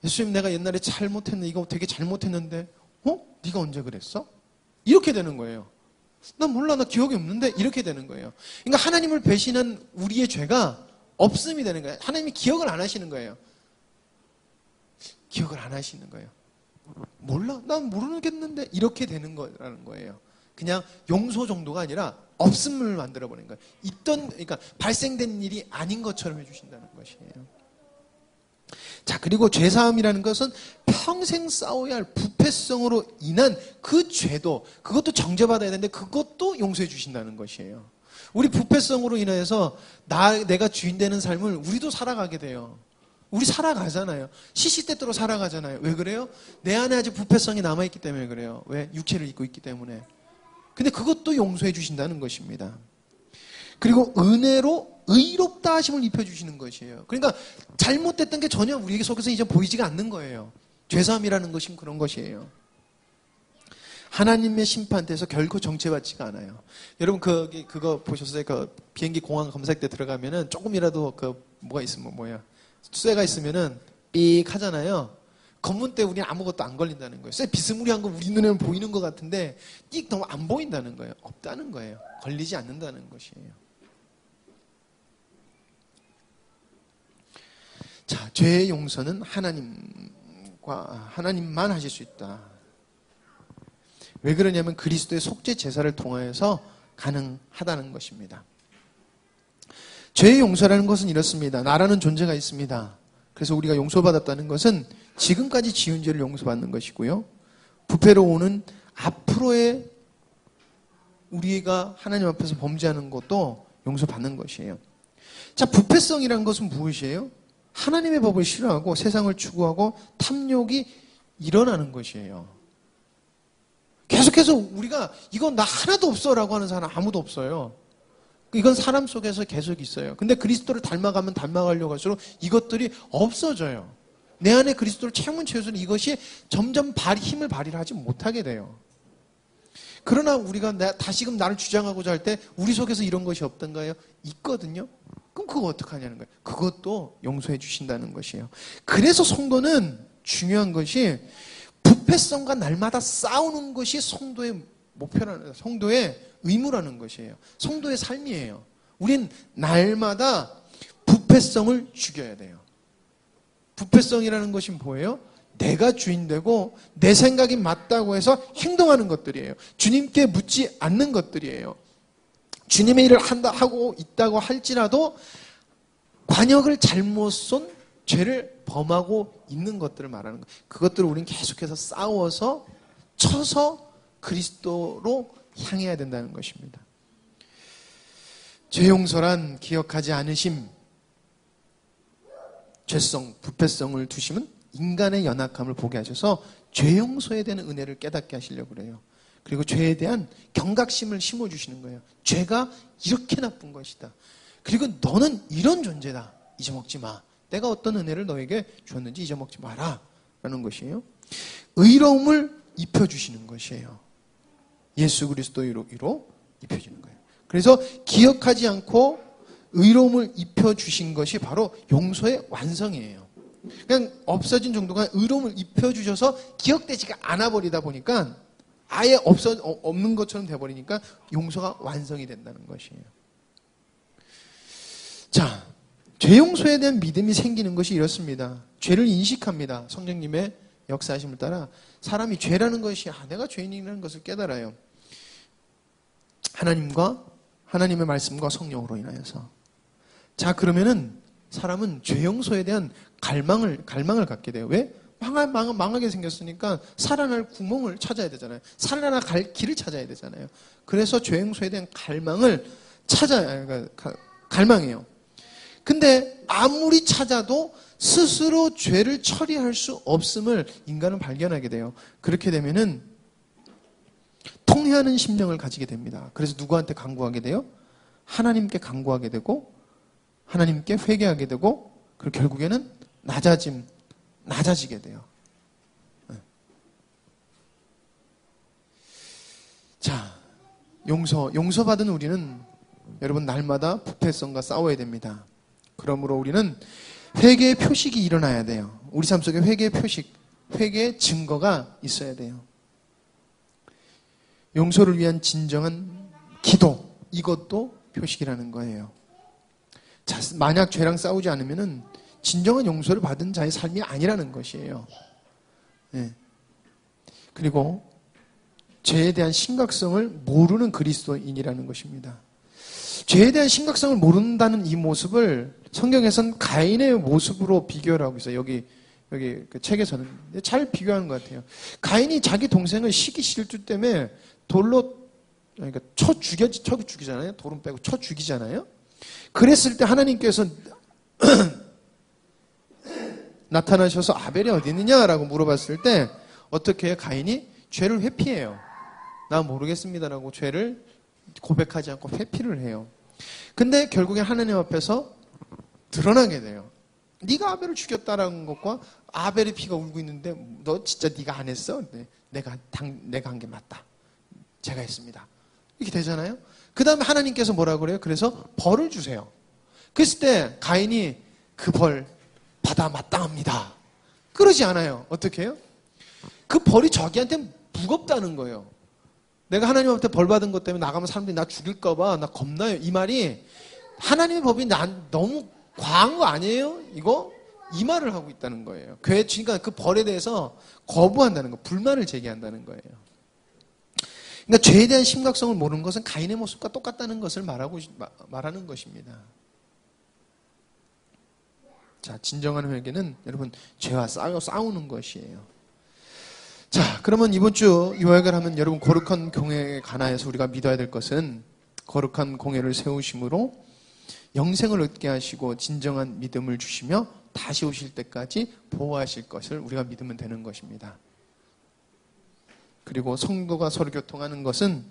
예수님, 내가 옛날에 잘못했는데, 이거 되게 잘못했는데, 네가 언제 그랬어? 이렇게 되는 거예요. 난 몰라, 나 기억이 없는데, 이렇게 되는 거예요. 그러니까 하나님을 배신한 우리의 죄가 없음이 되는 거예요. 하나님이 기억을 안 하시는 거예요. 기억을 안 하시는 거예요. 몰라, 난 모르겠는데, 이렇게 되는 거라는 거예요. 그냥 용서 정도가 아니라 없음을 만들어버리는 거예요. 그러니까 발생된 일이 아닌 것처럼 해주신다는 것이에요. 자, 그리고 죄사함이라는 것은 평생 싸워야 할 부패성으로 인한 그 죄도, 그것도 정죄받아야 되는데 그것도 용서해 주신다는 것이에요. 우리 부패성으로 인해서 내가 주인 되는 삶을 우리도 살아가게 돼요. 우리 살아가잖아요. 시시때때로 살아가잖아요. 왜 그래요? 내 안에 아직 부패성이 남아있기 때문에 그래요. 왜? 육체를 입고 있기 때문에. 근데 그것도 용서해 주신다는 것입니다. 그리고 은혜로 의롭다 하심을 입혀주시는 것이에요. 그러니까 잘못됐던 게 전혀 우리 속에서 이제 보이지가 않는 거예요. 죄사함이라는 것은 그런 것이에요. 하나님의 심판대에서 결코 정죄받지가 않아요. 여러분 그거 보셨어요? 그 비행기 공항 검사할 때 들어가면은 조금이라도 뭐가 있으면 쇠가 있으면은 삑 하잖아요. 검문 때 우리는 아무것도 안 걸린다는 거예요. 쇠 비스무리한 거 우리 눈에는 보이는 것 같은데 띡 너무 안 보인다는 거예요. 없다는 거예요. 걸리지 않는다는 것이에요. 자, 죄의 용서는 하나님만 하실 수 있다. 왜 그러냐면 그리스도의 속죄 제사를 통하여서 가능하다는 것입니다. 죄의 용서라는 것은 이렇습니다. 나라는 존재가 있습니다. 그래서 우리가 용서받았다는 것은 지금까지 지은 죄를 용서받는 것이고요. 부패로 오는 앞으로의 우리가 하나님 앞에서 범죄하는 것도 용서받는 것이에요. 자, 부패성이라는 것은 무엇이에요? 하나님의 법을 싫어하고 세상을 추구하고 탐욕이 일어나는 것이에요. 계속해서 우리가 이건 나 하나도 없어라고 하는 사람 아무도 없어요. 이건 사람 속에서 계속 있어요. 근데 그리스도를 닮아가면 닮아가려고 할수록 이것들이 없어져요. 내 안에 그리스도를 채우면 이것이 점점 힘을 발휘를 하지 못하게 돼요. 그러나 우리가 다시금 나를 주장하고자 할 때 우리 속에서 이런 것이 없던가요? 있거든요. 그럼 그거 어떡하냐는 거예요. 그것도 용서해 주신다는 것이에요. 그래서 성도는 중요한 것이 부패성과 날마다 싸우는 것이 성도의 목표라는, 성도의 의무라는 것이에요. 성도의 삶이에요. 우린 날마다 부패성을 죽여야 돼요. 부패성이라는 것이 뭐예요? 내가 주인되고 내 생각이 맞다고 해서 행동하는 것들이에요. 주님께 묻지 않는 것들이에요. 주님의 일을 하고 있다고 할지라도 관역을 잘못 쏜 죄를 범하고 있는 것들을 말하는 거예요. 그것들을 우리는 계속해서 싸워서 쳐서 그리스도로 향해야 된다는 것입니다. 죄 용서란 기억하지 않으심, 죄성, 부패성을 두심은 인간의 연약함을 보게 하셔서 죄 용서에 대한 은혜를 깨닫게 하시려고 그래요. 그리고 죄에 대한 경각심을 심어주시는 거예요. 죄가 이렇게 나쁜 것이다. 그리고 너는 이런 존재다. 잊어먹지 마. 내가 어떤 은혜를 너에게 줬는지 잊어먹지 마라. 라는 것이에요. 의로움을 입혀주시는 것이에요. 예수 그리스도로 입혀주는 거예요. 그래서 기억하지 않고 의로움을 입혀주신 것이 바로 용서의 완성이에요. 그냥 없어진 정도가 의로움을 입혀주셔서 기억되지가 않아 버리다 보니까 아예 없는 것처럼 돼버리니까 용서가 완성이 된다는 것이에요. 자, 죄 용서에 대한 믿음이 생기는 것이 이렇습니다. 죄를 인식합니다. 성령님의 역사하심을 따라 사람이 죄라는 것이 내가 죄인이라는 것을 깨달아요. 하나님의 말씀과 성령으로 인하여서. 자, 그러면은 사람은 죄 용서에 대한 갈망을 갖게 돼요. 왜? 망하게 생겼으니까 살아날 구멍을 찾아야 되잖아요. 살아날 길을 찾아야 되잖아요. 그래서 죄 용서에 대한 갈망해요. 근데 아무리 찾아도 스스로 죄를 처리할 수 없음을 인간은 발견하게 돼요. 그렇게 되면은 통회하는 심령을 가지게 됩니다. 그래서 누구한테 간구하게 돼요? 하나님께 간구하게 되고 하나님께 회개하게 되고 그리고 결국에는 낮아지게 돼요. 자, 용서받은 우리는 여러분 날마다 부패성과 싸워야 됩니다. 그러므로 우리는 회개의 표식이 일어나야 돼요. 우리 삶 속에 회개의 표식, 회개의 증거가 있어야 돼요. 용서를 위한 진정한 기도, 이것도 표식이라는 거예요. 자, 만약 죄랑 싸우지 않으면은 진정한 용서를 받은 자의 삶이 아니라는 것이에요. 네. 그리고 죄에 대한 심각성을 모르는 그리스도인이라는 것입니다. 죄에 대한 심각성을 모른다는 이 모습을 성경에서는 가인의 모습으로 비교를 하고 있어요. 여기 여기 그 책에서는 잘 비교하는 것 같아요. 가인이 자기 동생을 시기 질투 때문에 돌로 그러니까 쳐 죽이잖아요. 돌은 빼고 쳐 죽이잖아요. 그랬을 때 하나님께서 나타나셔서 아벨이 어디 있느냐라고 물어봤을 때 어떻게 해요? 가인이 죄를 회피해요. 나 모르겠습니다라고 죄를 고백하지 않고 회피를 해요. 근데 결국엔 하나님 앞에서 드러나게 돼요. 네가 아벨을 죽였다라는 것과 아벨의 피가 울고 있는데 너 진짜 네가 안 했어? 네, 내가 한 게 맞다. 제가 했습니다. 이렇게 되잖아요. 그 다음에 하나님께서 뭐라고 그래요? 그래서 벌을 주세요. 그랬을 때 가인이 그 벌 받아 마땅합니다. 그러지 않아요. 어떻게 해요? 그 벌이 저기한테 무겁다는 거예요. 내가 하나님한테 벌 받은 것 때문에 나가면 사람들이 나 죽일까봐 나 겁나요. 이 말이 하나님의 법이 난 너무 과한 거 아니에요? 이거? 이 말을 하고 있다는 거예요. 그러니까 그 벌에 대해서 거부한다는 거, 불만을 제기한다는 거예요. 그러니까 죄에 대한 심각성을 모르는 것은 가인의 모습과 똑같다는 것을 말하는 것입니다. 자, 진정한 회개는 여러분 죄와 싸우는 것이에요. 자, 그러면 이번 주 요약을 하면 여러분 거룩한 공회에 관하여서 우리가 믿어야 될 것은 거룩한 공회를 세우심으로 영생을 얻게 하시고 진정한 믿음을 주시며 다시 오실 때까지 보호하실 것을 우리가 믿으면 되는 것입니다. 그리고 성도가 서로 교통하는 것은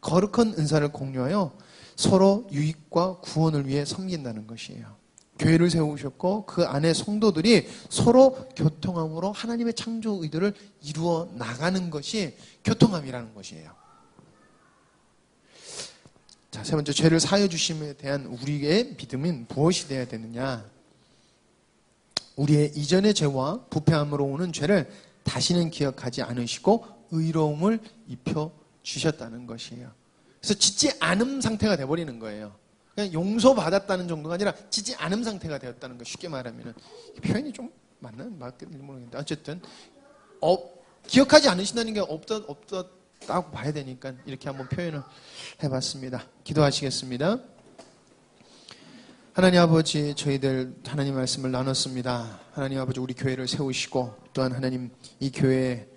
거룩한 은사를 공유하여 서로 유익과 구원을 위해 섬긴다는 것이에요. 교회를 세우셨고 그 안에 성도들이 서로 교통함으로 하나님의 창조 의도를 이루어 나가는 것이 교통함이라는 것이에요. 자, 세 번째, 죄를 사하여 주심에 대한 우리의 믿음은 무엇이 되어야 되느냐? 우리의 이전의 죄와 부패함으로 오는 죄를 다시는 기억하지 않으시고 의로움을 입혀 주셨다는 것이에요. 그래서 짓지 않음 상태가 돼버리는 거예요. 그냥 용서받았다는 정도가 아니라 짓지 않음 상태가 되었다는 거. 쉽게 말하면 표현이 좀 맞는지 모르겠는데 어쨌든 기억하지 않으신다는 게 없었다고 봐야 되니까 이렇게 한번 표현을 해봤습니다. 기도하시겠습니다. 하나님 아버지, 저희들 하나님 말씀을 나눴습니다. 하나님 아버지, 우리 교회를 세우시고 또한 하나님 이 교회에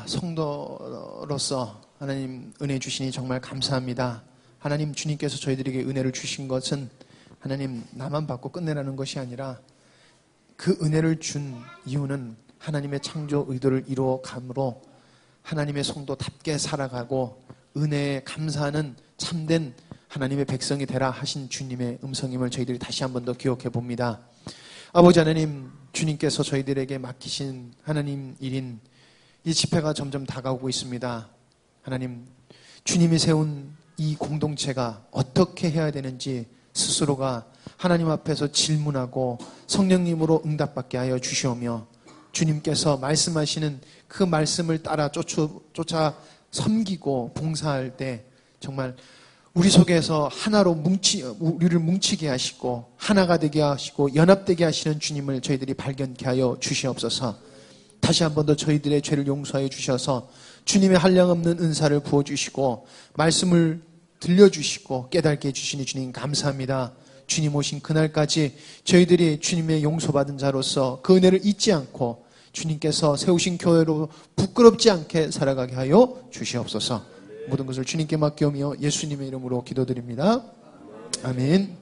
성도로서 하나님 은혜 주시니 정말 감사합니다. 하나님, 주님께서 저희들에게 은혜를 주신 것은 하나님 나만 받고 끝내라는 것이 아니라 그 은혜를 준 이유는 하나님의 창조 의도를 이루어감으로 하나님의 성도답게 살아가고 은혜에 감사하는 참된 하나님의 백성이 되라 하신 주님의 음성임을 저희들이 다시 한 번 더 기억해 봅니다. 아버지 하나님, 주님께서 저희들에게 맡기신 하나님 일인 이 집회가 점점 다가오고 있습니다. 하나님, 주님이 세운 이 공동체가 어떻게 해야 되는지 스스로가 하나님 앞에서 질문하고 성령님으로 응답받게 하여 주시오며 주님께서 말씀하시는 그 말씀을 따라 쫓아 섬기고 봉사할 때 정말 우리 속에서 하나로 우리를 뭉치게 하시고 하나가 되게 하시고 연합되게 하시는 주님을 저희들이 발견케 하여 주시옵소서. 다시 한 번 더 저희들의 죄를 용서해 주셔서 주님의 한량없는 은사를 부어주시고 말씀을 들려주시고 깨닫게 해주시니 주님 감사합니다. 주님 오신 그날까지 저희들이 주님의 용서받은 자로서 그 은혜를 잊지 않고 주님께서 세우신 교회로 부끄럽지 않게 살아가게 하여 주시옵소서. 모든 것을 주님께 맡기오며 예수님의 이름으로 기도드립니다. 아멘.